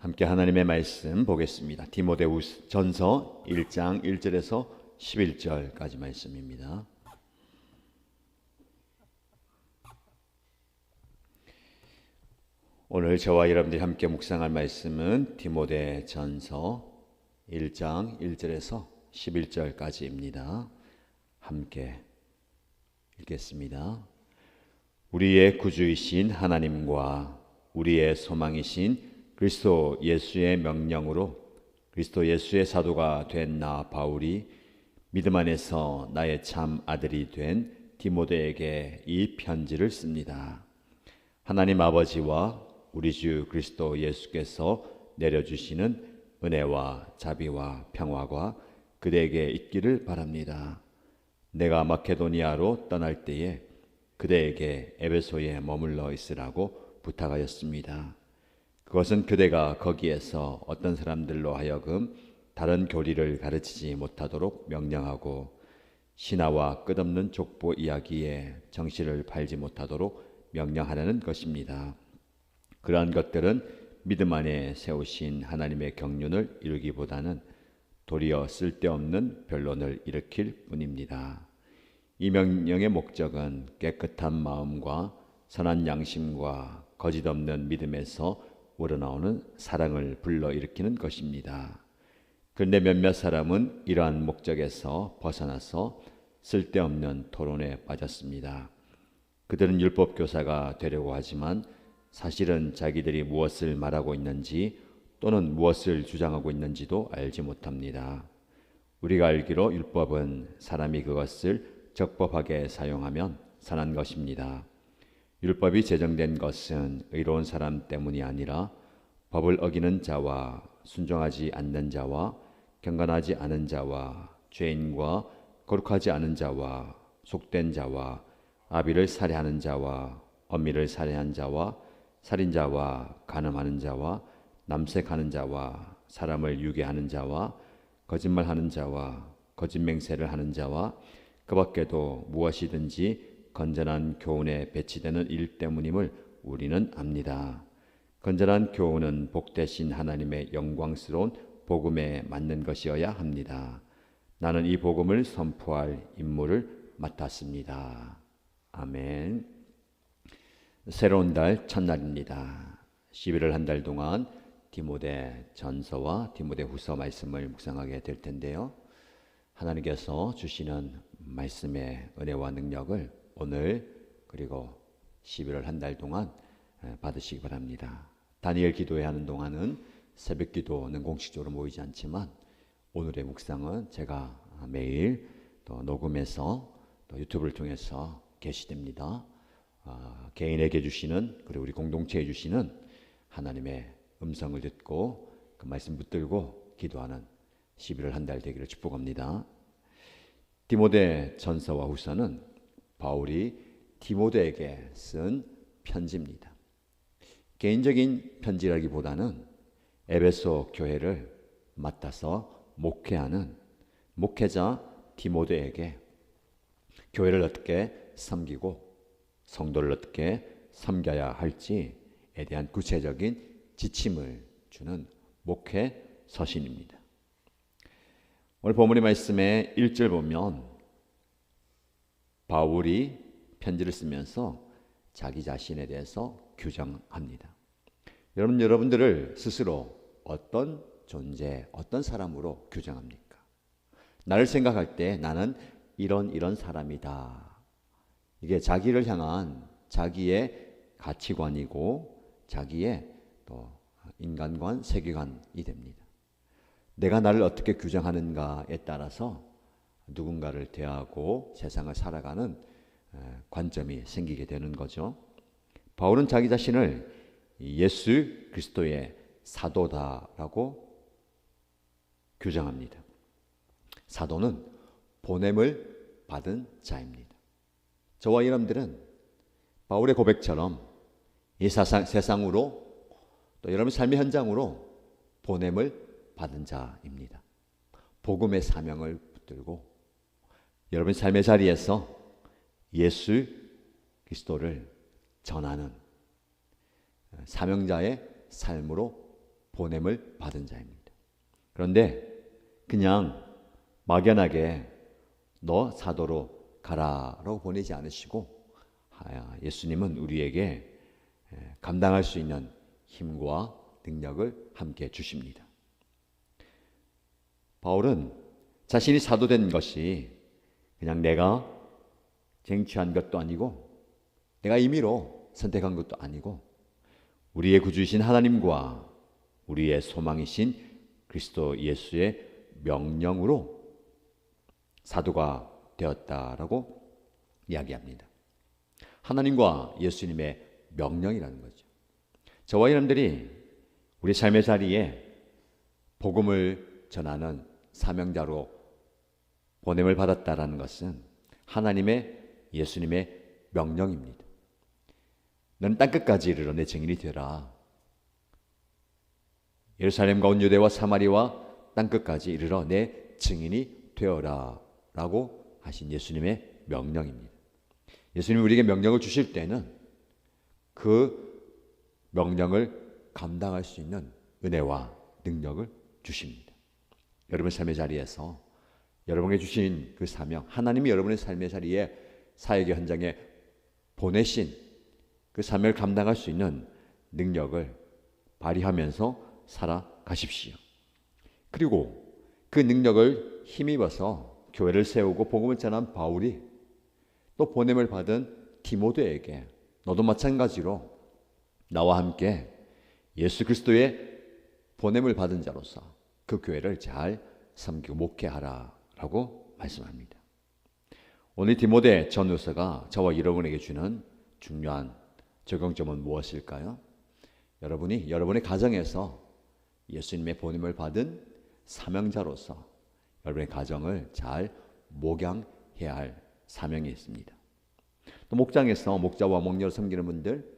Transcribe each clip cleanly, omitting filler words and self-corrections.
함께 하나님의 말씀 보겠습니다. 디모데후전서 1장 1절에서 11절까지 말씀입니다. 오늘 저와 여러분들이 함께 묵상할 말씀은 디모데전서 1장 1절에서 11절까지입니다. 함께 읽겠습니다. 우리의 구주이신 하나님과 우리의 소망이신 그리스도 예수의 명령으로 그리스도 예수의 사도가 된 나 바울이 믿음 안에서 나의 참 아들이 된 디모데에게 이 편지를 씁니다. 하나님 아버지와 우리 주 그리스도 예수께서 내려주시는 은혜와 자비와 평화가 그대에게 있기를 바랍니다. 내가 마케도니아로 떠날 때에 그대에게 에베소에 머물러 있으라고 부탁하였습니다. 그것은 그대가 거기에서 어떤 사람들로 하여금 다른 교리를 가르치지 못하도록 명령하고 신하와 끝없는 족보 이야기에 정신을 팔지 못하도록 명령하라는 것입니다. 그러한 것들은 믿음 안에 세우신 하나님의 경륜을 이루기보다는 도리어 쓸데없는 변론을 일으킬 뿐입니다. 이 명령의 목적은 깨끗한 마음과 선한 양심과 거짓 없는 믿음에서 우러나오는 사랑을 불러일으키는 것입니다. 그런데 몇몇 사람은 이러한 목적에서 벗어나서 쓸데없는 토론에 빠졌습니다. 그들은 율법 교사가 되려고 하지만 사실은 자기들이 무엇을 말하고 있는지 또는 무엇을 주장하고 있는지도 알지 못합니다. 우리가 알기로 율법은 사람이 그것을 적법하게 사용하면 선한 것입니다. 율법이 제정된 것은 의로운 사람 때문이 아니라 법을 어기는 자와 순종하지 않는 자와 경건하지 않은 자와 죄인과 거룩하지 않은 자와 속된 자와 아비를 살해하는 자와 어미를 살해한 자와 살인자와 간음하는 자와 남색하는 자와 사람을 유괴하는 자와 거짓말하는 자와 거짓 맹세를 하는 자와 그 밖에도 무엇이든지 건전한 교훈에 배치되는 일 때문임을 우리는 압니다. 건전한 교훈은 복되신 하나님의 영광스러운 복음에 맞는 것이어야 합니다. 나는 이 복음을 선포할 임무를 맡았습니다. 아멘. 새로운 달 첫날입니다. 11월 한 달 동안 디모데 전서와 디모데 후서 말씀을 묵상하게 될 텐데요. 하나님께서 주시는 말씀의 은혜와 능력을 오늘 그리고 11월 한 달 동안 받으시기 바랍니다. 다니엘 기도회 하는 동안은 새벽 기도는 공식적으로 모이지 않지만 오늘의 묵상은 제가 매일 또 녹음해서 또 유튜브를 통해서 게시됩니다. 개인에게 주시는 그리고 우리 공동체에 주시는 하나님의 음성을 듣고 그 말씀 붙들고 기도하는 11월 한 달 되기를 축복합니다. 디모데 전서와 후서는 바울이 디모데에게 쓴 편지입니다. 개인적인 편지라기보다는 에베소 교회를 맡아서 목회하는 목회자 디모데에게 교회를 어떻게 섬기고 성도를 어떻게 섬겨야 할지에 대한 구체적인 지침을 주는 목회 서신입니다. 오늘 본문의 말씀에 1절 보면 바울이 편지를 쓰면서 자기 자신에 대해서 규정합니다. 여러분들을 스스로 어떤 존재, 어떤 사람으로 규정합니까? 나를 생각할 때 나는 이런 사람이다. 이게 자기를 향한 자기의 가치관이고 자기의 또 인간관, 세계관이 됩니다. 내가 나를 어떻게 규정하는가에 따라서 누군가를 대하고 세상을 살아가는 관점이 생기게 되는 거죠. 바울은 자기 자신을 예수 그리스도의 사도다라고 규정합니다. 사도는 보냄을 받은 자입니다. 저와 여러분들은 바울의 고백처럼 이 세상으로 또 여러분 삶의 현장으로 보냄을 받은 자입니다. 복음의 사명을 붙들고 여러분 삶의 자리에서 예수 그리스도를 전하는 사명자의 삶으로 보냄을 받은 자입니다. 그런데 그냥 막연하게 너 사도로 가라라고 보내지 않으시고 예수님은 우리에게 감당할 수 있는 힘과 능력을 함께 주십니다. 바울은 자신이 사도된 것이 그냥 내가 쟁취한 것도 아니고 내가 임의로 선택한 것도 아니고 우리의 구주이신 하나님과 우리의 소망이신 그리스도 예수의 명령으로 사도가 되었다라고 이야기합니다. 하나님과 예수님의 명령이라는 거죠. 저와 여러분들이 우리 삶의 자리에 복음을 전하는 사명자로 보냄을 받았다라는 것은 하나님의 예수님의 명령입니다. 너는 땅끝까지 이르러 내 증인이 되라. 예루살렘과 온 유대와 사마리와 땅끝까지 이르러 내 증인이 되어라 라고 하신 예수님의 명령입니다. 예수님이 우리에게 명령을 주실 때는 그 명령을 감당할 수 있는 은혜와 능력을 주십니다. 여러분 삶의 자리에서 여러분에게 주신 그 사명, 하나님이 여러분의 삶의 자리에 사역의 현장에 보내신 그 사명을 감당할 수 있는 능력을 발휘하면서 살아가십시오. 그리고 그 능력을 힘입어서 교회를 세우고 복음을 전한 바울이 또 보냄을 받은 디모데에게 너도 마찬가지로 나와 함께 예수 그리스도의 보냄을 받은 자로서 그 교회를 잘 섬기고 목회하라라고 말씀합니다. 오늘 디모데 전후서가 저와 여러분에게 주는 중요한 적용점은 무엇일까요? 여러분이 여러분의 가정에서 예수님의 보냄을 받은 사명자로서 여러분의 가정을 잘 목양해야 할 사명이 있습니다. 또 목장에서 목자와 목녀를 섬기는 분들,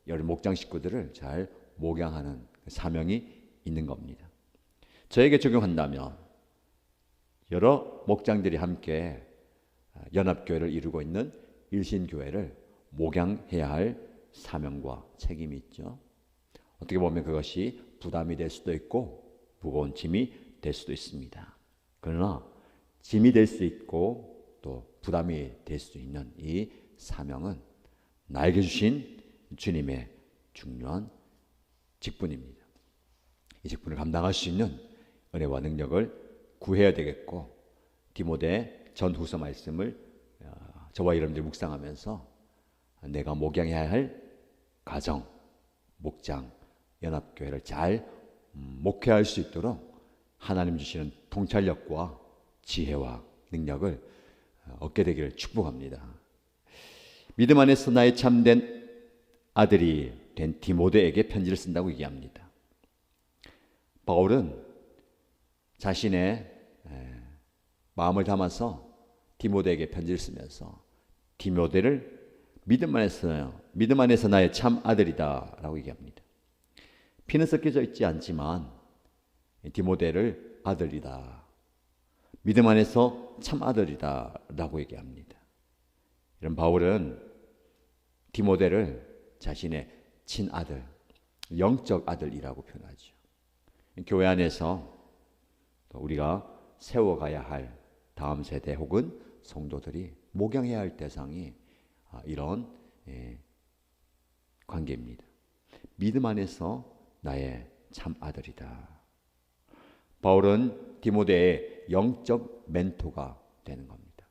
여러분 목장 식구들을 잘 목양하는 사명이 있는 겁니다. 저에게 적용한다면 여러 목장들이 함께 연합교회를 이루고 있는 일신교회를 목양해야 할 사명과 책임이 있죠. 어떻게 보면 그것이 부담이 될 수도 있고 무거운 짐이 될 수도 있습니다. 그러나 짐이 될 수 있고 또 부담이 될 수 있는 이 사명은 나에게 주신 주님의 중요한 직분입니다. 이 직분을 감당할 수 있는 은혜와 능력을 구해야 되겠고 디모데 전후서 말씀을 저와 여러분들이 묵상하면서 내가 목양해야 할 가정, 목장, 연합교회를 잘 목회할 수 있도록 하나님 주시는 통찰력과 지혜와 능력을 얻게 되기를 축복합니다. 믿음 안에서 나의 참된 아들이 된 디모데에게 편지를 쓴다고 얘기합니다. 바울은 자신의 마음을 담아서 디모데에게 편지를 쓰면서 디모데를 믿음 안에서 나의 참 아들이다 라고 얘기합니다. 피는 섞여져 있지 않지만 디모데를 아들이다, 믿음 안에서 참 아들이다 라고 얘기합니다. 이런 바울은 디모데를 자신의 친아들, 영적 아들이라고 표현하죠. 교회 안에서 우리가 세워가야 할 다음 세대 혹은 성도들이 목양해야 할 대상이 이런 관계입니다. 믿음 안에서 나의 참 아들이다. 바울은 디모데의 영적 멘토가 되는 겁니다.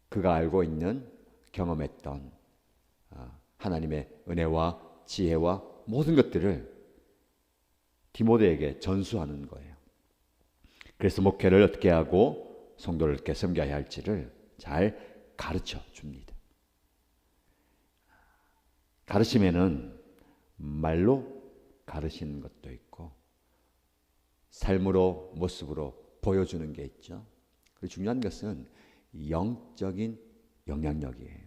그가 알고 있는 경험했던 하나님의 은혜와 지혜와 모든 것들을 디모데에게 전수하는 거예요. 그래서 목회를 어떻게 하고 성도를 어떻게 섬겨야 할지를 잘 가르쳐 줍니다. 가르침에는 말로 가르치는 것도 있고 삶으로, 모습으로 보여주는 게 있죠. 그리고 중요한 것은 영적인 영향력이에요.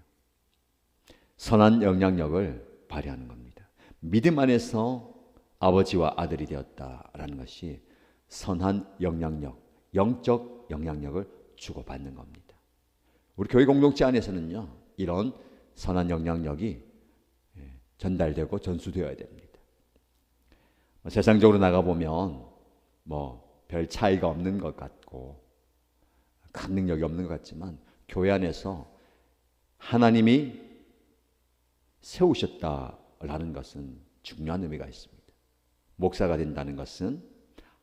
선한 영향력을 발휘하는 겁니다. 믿음 안에서 아버지와 아들이 되었다라는 것이 선한 영향력, 영적 영향력을 주고받는 겁니다. 우리 교회 공동체 안에서는요, 이런 선한 영향력이 전달되고 전수되어야 됩니다. 세상적으로 나가보면 뭐 별 차이가 없는 것 같고 큰 능력이 없는 것 같지만 교회 안에서 하나님이 세우셨다라는 것은 중요한 의미가 있습니다. 목사가 된다는 것은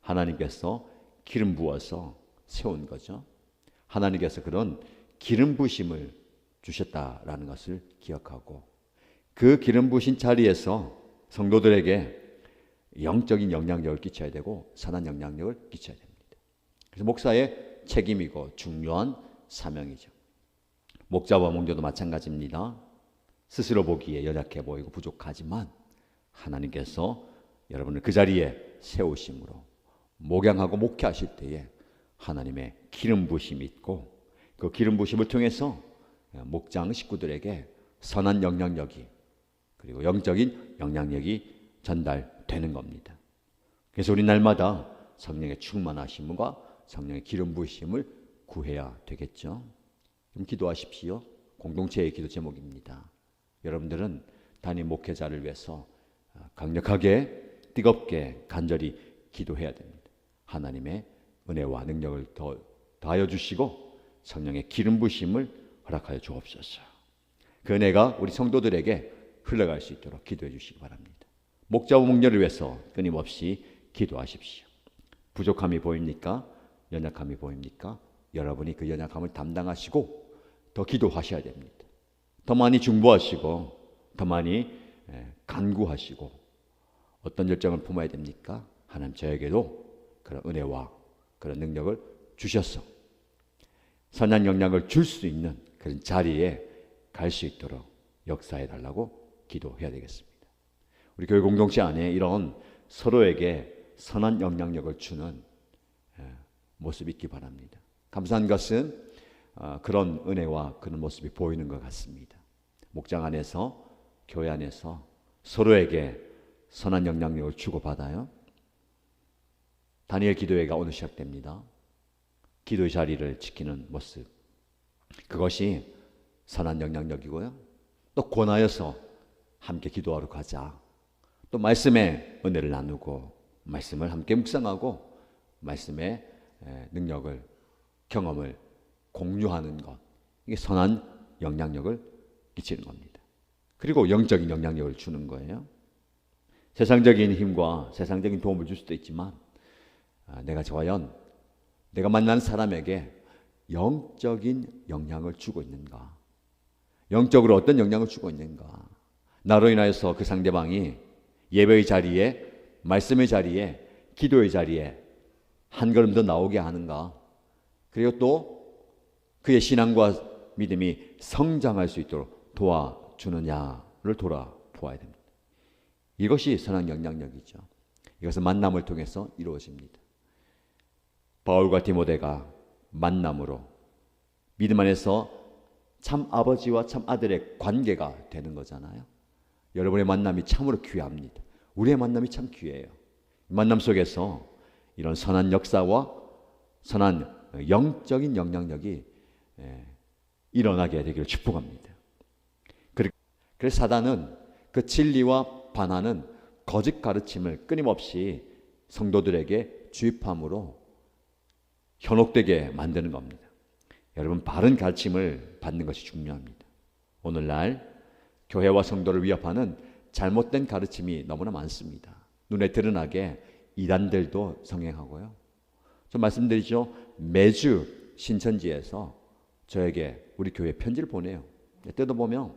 하나님께서 기름 부어서 세운 거죠. 하나님께서 그런 기름 부심을 주셨다라는 것을 기억하고 그 기름 부신 자리에서 성도들에게 영적인 영향력을 끼쳐야 되고 선한 영향력을 끼쳐야 됩니다. 그래서 목사의 책임이고 중요한 사명이죠. 목자와 목녀도 마찬가지입니다. 스스로 보기에 연약해 보이고 부족하지만 하나님께서 여러분을 그 자리에 세우심으로 목양하고 목회하실 때에 하나님의 기름 부심이 있고 그 기름 부심을 통해서 목장 식구들에게 선한 영향력이 그리고 영적인 영향력이 전달되는 겁니다. 그래서 우리 날마다 성령의 충만하심과 성령의 기름 부으심을 구해야 되겠죠. 그럼 기도하십시오. 공동체의 기도 제목입니다. 여러분들은 단임 목회자를 위해서 강력하게 뜨겁게 간절히 기도해야 됩니다. 하나님의 은혜와 능력을 더 더하여 주시고 성령의 기름 부으심을 허락하여 주옵소서. 그 은혜가 우리 성도들에게 흘러갈 수 있도록 기도해 주시기 바랍니다. 목자와 목녀를 위해서 끊임없이 기도하십시오. 부족함이 보입니까? 연약함이 보입니까? 여러분이 그 연약함을 담당하시고 더 기도하셔야 됩니다. 더 많이 중보하시고 더 많이 간구하시고 어떤 열정을 품어야 됩니까? 하나님 저에게도 그런 은혜와 그런 능력을 주셔서 선한 영향을 줄 수 있는 그런 자리에 갈 수 있도록 역사해 달라고 기도해야 되겠습니다. 우리 교회 공동체 안에 이런 서로에게 선한 영향력을 주는 모습이 있기 바랍니다. 감사한 것은 그런 은혜와 그런 모습이 보이는 것 같습니다. 목장 안에서 교회 안에서 서로에게 선한 영향력을 주고받아요. 다니엘 기도회가 오늘 시작됩니다. 기도의 자리를 지키는 모습, 그것이 선한 영향력이고요. 또 권하여서 함께 기도하러 가자. 또 말씀의 은혜를 나누고 말씀을 함께 묵상하고 말씀의 능력을 경험을 공유하는 것, 이게 선한 영향력을 끼치는 겁니다. 그리고 영적인 영향력을 주는 거예요. 세상적인 힘과 세상적인 도움을 줄 수도 있지만 내가 과연 내가 만난 사람에게 영적인 영향을 주고 있는가? 영적으로 어떤 영향을 주고 있는가? 나로 인하여서 그 상대방이 예배의 자리에, 말씀의 자리에, 기도의 자리에 한 걸음 더 나오게 하는가? 그리고 또 그의 신앙과 믿음이 성장할 수 있도록 도와주느냐를 돌아보아야 됩니다. 이것이 선한 영향력이죠. 이것은 만남을 통해서 이루어집니다. 바울과 디모데가 만남으로 믿음 안에서 참 아버지와 참 아들의 관계가 되는 거잖아요. 여러분의 만남이 참으로 귀합니다. 우리의 만남이 참 귀해요. 만남 속에서 이런 선한 역사와 선한 영적인 영향력이 일어나게 되기를 축복합니다. 그래서 사단은 그 진리와 반하는 거짓 가르침을 끊임없이 성도들에게 주입함으로 현혹되게 만드는 겁니다. 여러분, 바른 가르침을 받는 것이 중요합니다. 오늘날 교회와 성도를 위협하는 잘못된 가르침이 너무나 많습니다. 눈에 드러나게 이단들도 성행하고요. 좀 말씀드리죠. 매주 신천지에서 저에게 우리 교회 편지를 보내요. 뜯어보면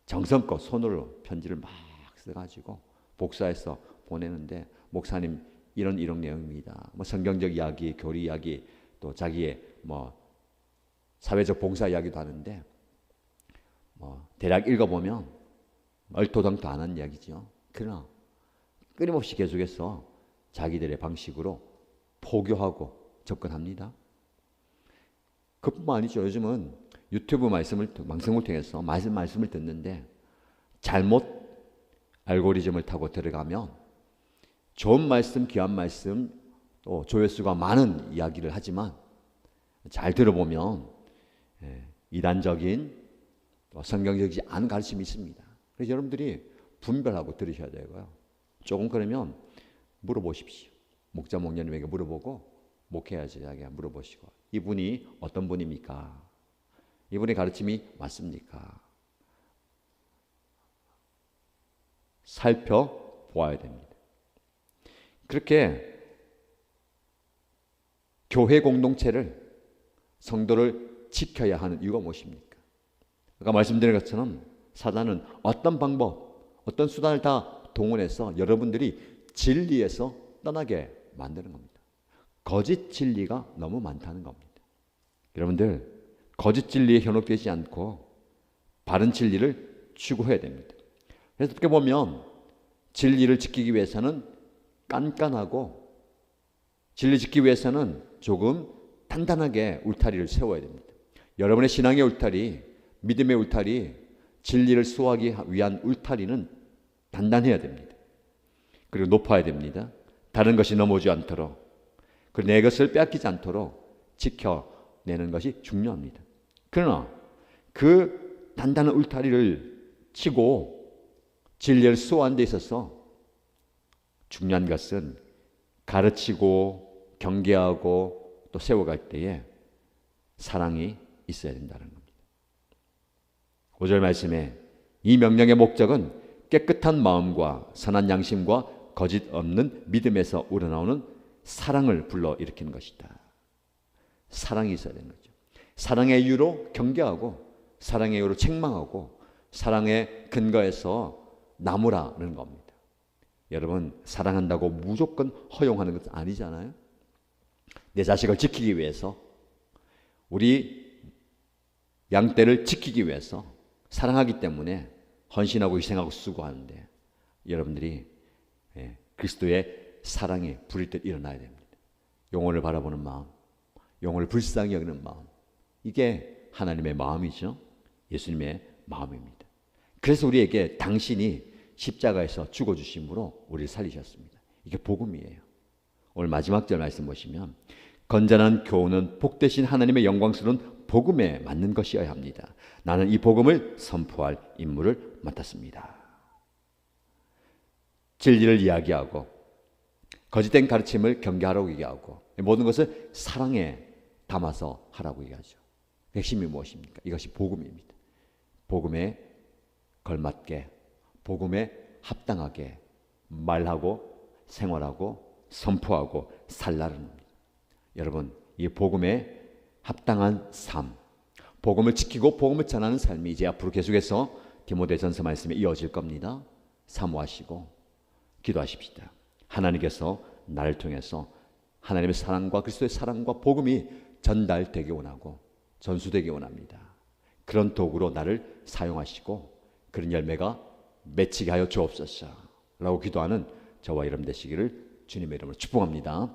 정성껏 손으로 편지를 막 써가지고 복사해서 보내는데, 목사님 이런 내용입니다. 뭐 성경적 이야기, 교리 이야기, 또 자기의 뭐 사회적 봉사 이야기도 하는데, 뭐 대략 읽어보면 얼토당토 안 하는 이야기죠. 그러나 끊임없이 계속해서 자기들의 방식으로 포교하고 접근합니다. 그뿐만 아니죠. 요즘은 유튜브 방송을 통해서 말씀을 듣는데 잘못 알고리즘을 타고 들어가면 좋은 말씀, 귀한 말씀, 또 조회수가 많은 이야기를 하지만 잘 들어보면 이단적인 성경적이지 않은 가르침이 있습니다. 그래서 여러분들이 분별하고 들으셔야 되고요. 조금 그러면 물어보십시오. 목자 목녀님에게 물어보고 목회자에게 물어보시고 이분이 어떤 분입니까? 이분의 가르침이 맞습니까? 살펴보아야 됩니다. 그렇게 교회 공동체를 성도를 지켜야 하는 이유가 무엇입니까? 아까 말씀드린 것처럼 사단은 어떤 방법, 어떤 수단을 다 동원해서 여러분들이 진리에서 떠나게 만드는 겁니다. 거짓 진리가 너무 많다는 겁니다. 여러분들 거짓 진리에 현혹되지 않고 바른 진리를 추구해야 됩니다. 그래서 어떻게 보면 진리를 지키기 위해서는 깐깐하고 진리 지키기 위해서는 조금 단단하게 울타리를 세워야 됩니다. 여러분의 신앙의 울타리, 믿음의 울타리, 진리를 수호하기 위한 울타리는 단단해야 됩니다. 그리고 높아야 됩니다. 다른 것이 넘어오지 않도록, 그리고 내 것을 빼앗기지 않도록 지켜내는 것이 중요합니다. 그러나 그 단단한 울타리를 치고 진리를 수호하는 데 있어서 중요한 것은 가르치고 경계하고 또 세워갈 때에 사랑이 있어야 된다는 겁니다. 5절 말씀에 이 명령의 목적은 깨끗한 마음과 선한 양심과 거짓 없는 믿음에서 우러나오는 사랑을 불러일으키는 것이다. 사랑이 있어야 되는 거죠. 사랑의 이유로 경계하고 사랑의 이유로 책망하고 사랑의 근거에서 나무라는 겁니다. 여러분 사랑한다고 무조건 허용하는 것은 아니잖아요. 내 자식을 지키기 위해서 우리 양떼를 지키기 위해서 사랑하기 때문에 헌신하고 희생하고 수고하는데 여러분들이 그리스도의 사랑에 불일 듯 일어나야 됩니다. 영혼을 바라보는 마음, 영혼을 불쌍히 여기는 마음, 이게 하나님의 마음이죠. 예수님의 마음입니다. 그래서 우리에게 당신이 십자가에서 죽어주심으로 우리를 살리셨습니다. 이게 복음이에요. 오늘 마지막 절 말씀 보시면 건전한 교훈은 복되신 하나님의 영광스러운 복음에 맞는 것이어야 합니다. 나는 이 복음을 선포할 임무를 맡았습니다. 진리를 이야기하고 거짓된 가르침을 경계하라고 얘기하고 모든 것을 사랑에 담아서 하라고 얘기하죠. 핵심이 무엇입니까? 이것이 복음입니다. 복음에 걸맞게 복음에 합당하게 말하고 생활하고 선포하고 살라는 겁니다. 여러분 이 복음에 합당한 삶, 복음을 지키고 복음을 전하는 삶이 이제 앞으로 계속해서 디모데전서 말씀에 이어질 겁니다. 사모하시고 기도하십시다. 하나님께서 나를 통해서 하나님의 사랑과 그리스도의 사랑과 복음이 전달되기 원하고 전수되기 원합니다. 그런 도구로 나를 사용하시고 그런 열매가 맺히게 하여 주옵소서 라고 기도하는 저와 여러분 되시기를 주님의 이름으로 축복합니다.